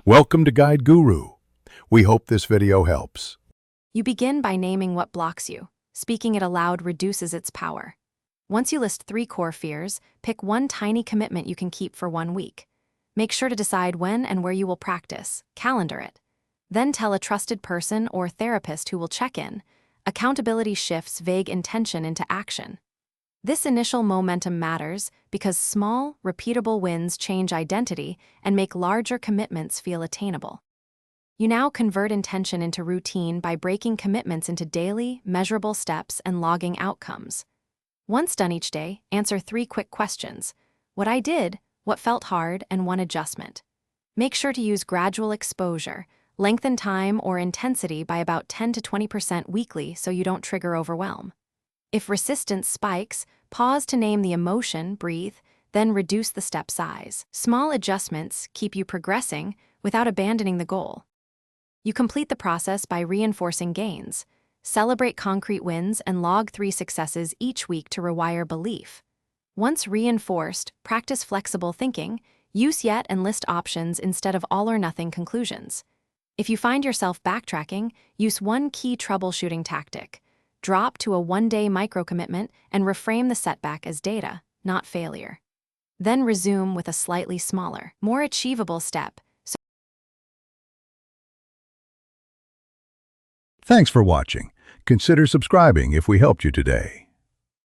Welcome to Guide Guru. We hope this video helps. You begin by naming what blocks you. Speaking it aloud reduces its power. Once you list 3 core fears, pick one tiny commitment you can keep for 1 week. Make sure to decide when and where you will practice. Calendar it. Then tell a trusted person or therapist who will check in. Accountability shifts vague intention into action. This initial momentum matters because small, repeatable wins change identity and make larger commitments feel attainable. You now convert intention into routine by breaking commitments into daily, measurable steps and logging outcomes. Once done each day, answer 3 quick questions: what I did, what felt hard, and 1 adjustment. Make sure to use gradual exposure. Lengthen time or intensity by about 10 to 20% weekly so you don't trigger overwhelm. If resistance spikes, pause to name the emotion, breathe, then reduce the step size. Small adjustments keep you progressing without abandoning the goal. You complete the process by reinforcing gains. Celebrate concrete wins and log 3 successes each week to rewire belief. Once reinforced, practice flexible thinking, use yet and list options instead of all-or-nothing conclusions. If you find yourself backtracking, use 1 key troubleshooting tactic. Drop to a 1-day micro-commitment and reframe the setback as data, not failure. Then resume with a slightly smaller, more achievable step. Thanks for watching. Consider subscribing if we helped you today.